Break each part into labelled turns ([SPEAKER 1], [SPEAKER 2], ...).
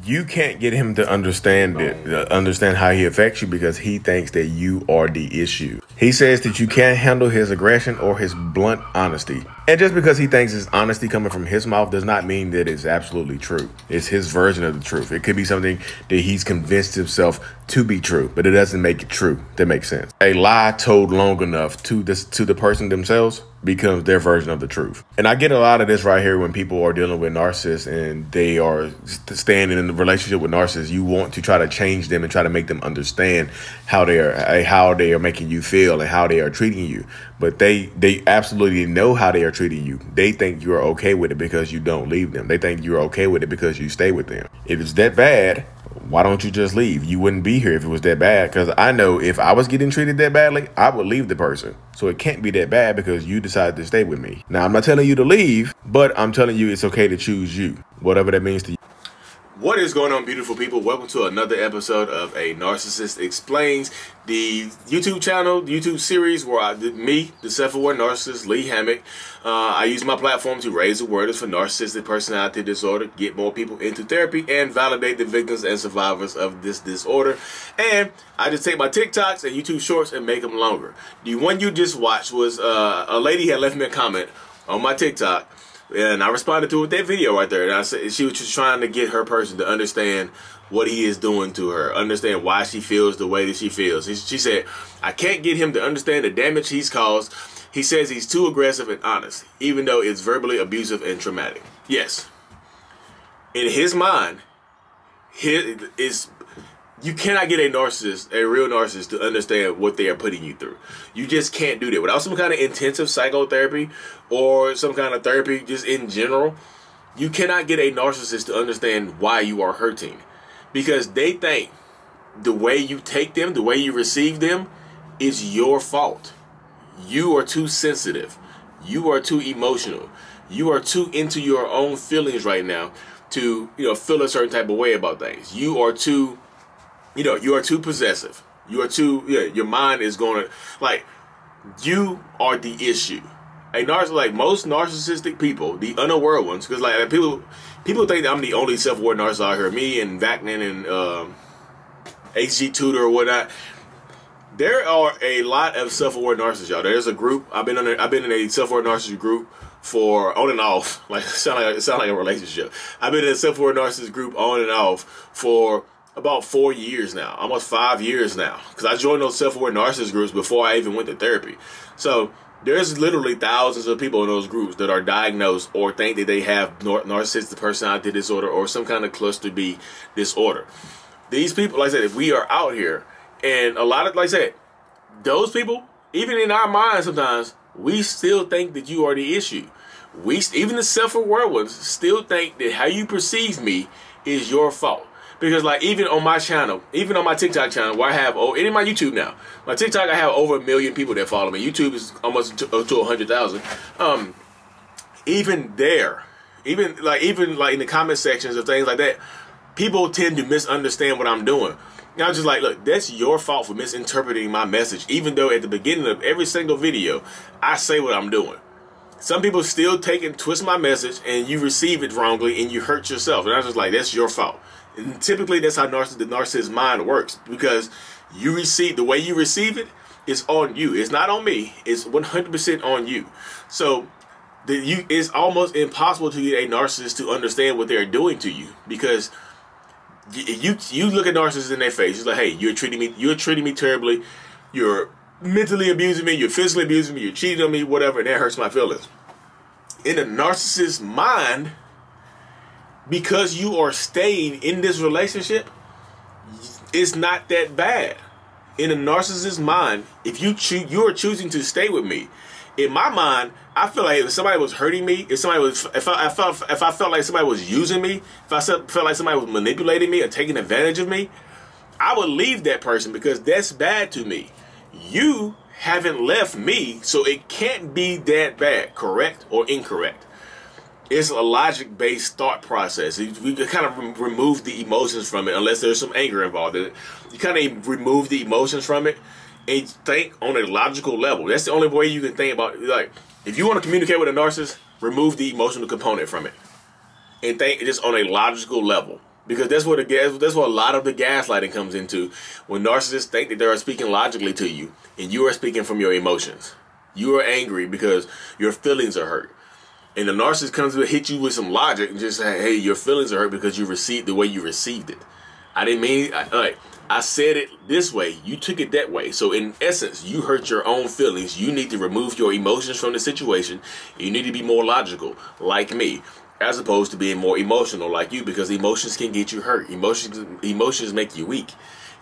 [SPEAKER 1] you can't get him to understand understand how he affects you because he thinks that you are the issue. He says that you can't handle his aggression or his blunt honesty. And just because he thinks it's honesty coming from his mouth does not mean that it's absolutely true. It's his version of the truth. It could be something that he's convinced himself to be true, but it doesn't make it true. That makes sense. A lie told long enough to the person themselves becomes their version of the truth. And I get a lot of this right here when people are dealing with narcissists and they are standing in a relationship with narcissists. You want to try to change them and try to make them understand how they are making you feel and how they are treating you. But they absolutely know how they are treating you. They think you're okay with it because you don't leave them. They think you're okay with it because you stay with them. If it's that bad, why don't you just leave? You wouldn't be here if it was that bad, because I know if I was getting treated that badly, I would leave the person. So it can't be that bad because you decided to stay with me. Now, I'm not telling you to leave, but I'm telling you it's okay to choose you, whatever that means to you. What is going on, beautiful people? Welcome to another episode of A Narcissist Explains, the YouTube channel, the YouTube series where the self-aware narcissist, Lee Hammock, I use my platform to raise awareness for narcissistic personality disorder, get more people into therapy, and validate the victims and survivors of this disorder. And I just take my TikToks and YouTube shorts and make them longer. The one you just watched was a lady had left me a comment on my TikTok. And I responded to it with that video right there. And I said she was just trying to get her person to understand what he is doing to her, understand why she feels the way that she feels. She said, I can't get him to understand the damage he's caused. He says he's too aggressive and honest, even though it's verbally abusive and traumatic. Yes. In his mind, you cannot get a narcissist, a real narcissist, to understand what they are putting you through. You just can't do that. Without some kind of intensive psychotherapy or some kind of therapy just in general, you cannot get a narcissist to understand why you are hurting. Because they think the way you take them, the way you receive them, is your fault. You are too sensitive. You are too emotional. You are too into your own feelings right now to, feel a certain type of way about things. You are too... you are too possessive. You are too, your mind is going to, you are the issue. Most narcissistic people, the unaware ones, because people think that I'm the only self-aware narcissist out here. Me and Vacnan and HG Tutor or whatnot. There are a lot of self-aware narcissists, y'all. There's a group. I've been in a self-aware narcissist group for on and off. It sound like a relationship. I've been in a self-aware narcissist group on and off for about 4 years now, almost 5 years now, because I joined those self-aware narcissist groups before I even went to therapy. So there's literally thousands of people in those groups that are diagnosed or think that they have narcissistic personality disorder or some kind of cluster B disorder. These people, like I said, if we are out here, and a lot of, like I said, those people, even in our minds sometimes, we still think that you are the issue. Even the self-aware ones still think that how you perceive me is your fault. Because even on my channel, even on my TikTok channel, where I have, and in my YouTube now, my TikTok, I have over 1 million people that follow me. YouTube is almost to 100,000. Even there, even in the comment sections of things like that, people tend to misunderstand what I'm doing. And I was just like, look, that's your fault for misinterpreting my message, even though at the beginning of every single video, I say what I'm doing. Some people still take and twist my message, and you receive it wrongly, and you hurt yourself. And I was just like, that's your fault. And typically, that's how the narcissist mind works, because the way you receive it is on you. It's not on me. It's 100% on you. So it's almost impossible to get a narcissist to understand what they're doing to you, because you look at narcissists in their face. It's like, hey, you're treating me terribly. You're mentally abusing me. You're physically abusing me. You're cheating on me. Whatever, and that hurts my feelings. In a narcissist's mind, because you are staying in this relationship, it's not that bad. In a narcissist's mind, if you are choosing to stay with me, in my mind, I feel like if somebody was hurting me, if I felt like somebody was using me, if I felt like somebody was manipulating me or taking advantage of me, I would leave that person, because that's bad to me. You haven't left me, so it can't be that bad, correct or incorrect. It's a logic-based thought process. We kind of remove the emotions from it, unless there's some anger involved in it. You kind of remove the emotions from it and think on a logical level. That's the only way you can think about it. If you want to communicate with a narcissist, remove the emotional component from it and think just on a logical level. Because that's what a lot of the gaslighting comes into. When narcissists think that they are speaking logically to you, and you are speaking from your emotions. You are angry because your feelings are hurt. And the narcissist comes to hit you with some logic and just say, hey, your feelings are hurt because you received the way you received it. I didn't mean, I said it this way. You took it that way. So in essence, you hurt your own feelings. You need to remove your emotions from the situation. You need to be more logical, like me, as opposed to being more emotional like you, because emotions can get you hurt. Emotions make you weak.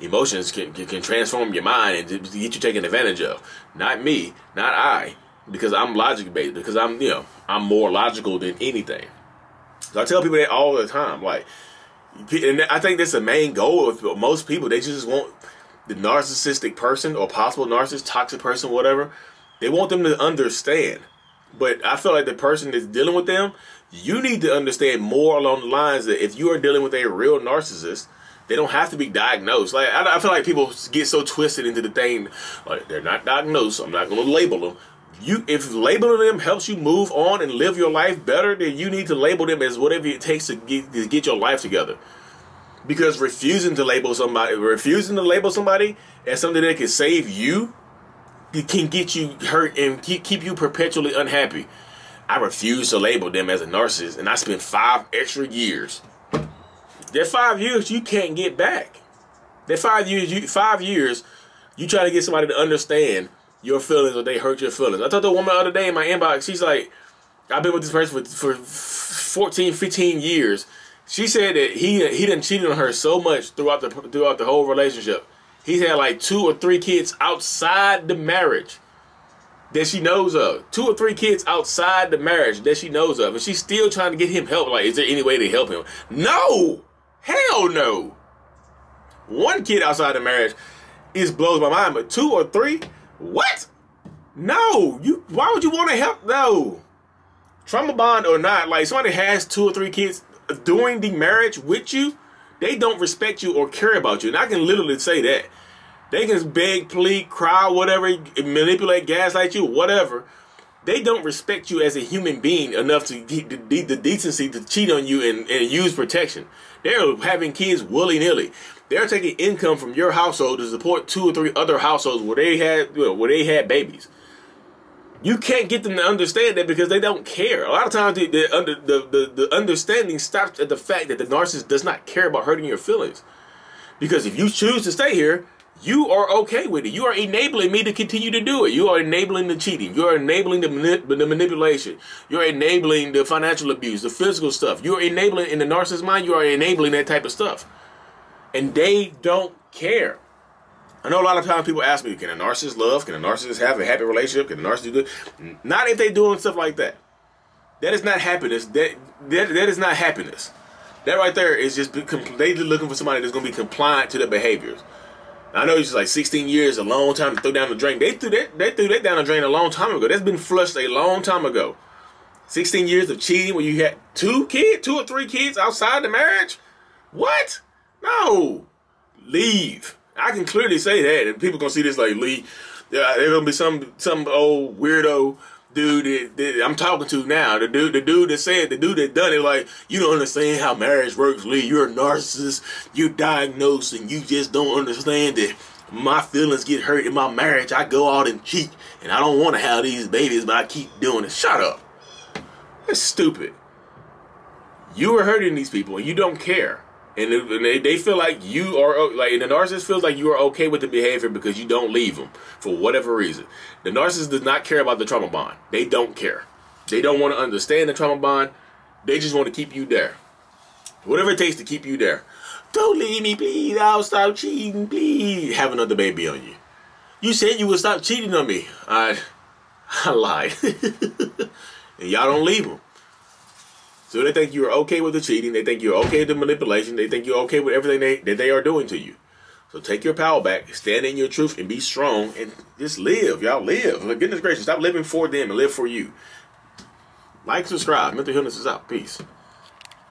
[SPEAKER 1] Emotions can transform your mind and get you taken advantage of. Not me, not I, because I'm logic based, because I'm more logical than anything. So I tell people that all the time, like, and I think that's the main goal of most people. They just want the narcissistic person or possible narcissist, toxic person, whatever. They want them to understand. But I feel like the person that's dealing with them, you need to understand more along the lines that if you are dealing with a real narcissist, they don't have to be diagnosed. Like I feel like people get so twisted into the thing, like they're not diagnosed, so I'm not going to label them. If labeling them helps you move on and live your life better, then you need to label them as whatever it takes to get your life together. Because refusing to label somebody as something that can save you, it can get you hurt and keep you perpetually unhappy. I refuse to label them as a narcissist, and I spent 5 extra years. That 5 years you can't get back. That 5 years, you try to get somebody to understand your feelings or they hurt your feelings. I talked to a woman the other day in my inbox. She's like, I've been with this person for 14, 15 years. She said that he done cheated on her so much throughout the whole relationship. He's had like 2 or 3 kids outside the marriage that she knows of. 2 or 3 kids outside the marriage that she knows of. And she's still trying to get him help. Like, is there any way to help him? No! Hell no! 1 kid outside the marriage blows my mind, but 2 or 3? What? No! Why would you want to help? No. Trauma bond or not, like somebody has 2 or 3 kids during the marriage with you, they don't respect you or care about you. And I can literally say that. They can beg, plead, cry, whatever, manipulate, gaslight you, whatever. They don't respect you as a human being enough to get the decency to cheat on you and use protection. They're having kids willy-nilly. They're taking income from your household to support 2 or 3 other households where they had babies. You can't get them to understand that because they don't care. A lot of times the understanding stops at the fact that the narcissist does not care about hurting your feelings. Because if you choose to stay here, you are okay with it. You are enabling me to continue to do it. You are enabling the cheating. You are enabling the manipulation. You're enabling the financial abuse, the physical stuff. You are enabling, in the narcissist's mind, you are enabling that type of stuff. And they don't care. I know a lot of times people ask me, can a narcissist love? Can a narcissist have a happy relationship? Can a narcissist do good? Not if they're doing stuff like that. That is not happiness. That is not happiness. That right there is just completely looking for somebody that's going to be compliant to their behaviors. I know it's just like 16 years, a long time to throw down the drain. They threw that down the drain a long time ago. That's been flushed a long time ago. 16 years of cheating where you had 2 or 3 kids outside the marriage? What? No. Leave. I can clearly say that, and people gonna see this like, Lee, there's gonna be some old weirdo dude that I'm talking to now. The dude that done it, like, you don't understand how marriage works, Lee. You're a narcissist. You're diagnosed, and you just don't understand that my feelings get hurt in my marriage. I go out and cheat, and I don't want to have these babies, but I keep doing it. Shut up. That's stupid. You are hurting these people, and you don't care. And they feel like you are, like, and the narcissist feels like you are okay with the behavior because you don't leave them for whatever reason. The narcissist does not care about the trauma bond. They don't care. They don't want to understand the trauma bond. They just want to keep you there. Whatever it takes to keep you there. Don't leave me, please. I'll stop cheating, please. Have another baby on you. You said you would stop cheating on me. I lied. And y'all don't leave them. So they think you're okay with the cheating. They think you're okay with the manipulation. They think you're okay with everything that they are doing to you. So take your power back, stand in your truth, and be strong, and just live. Y'all live. For goodness gracious, stop living for them and live for you. Like, subscribe. Mental Illness is out. Peace.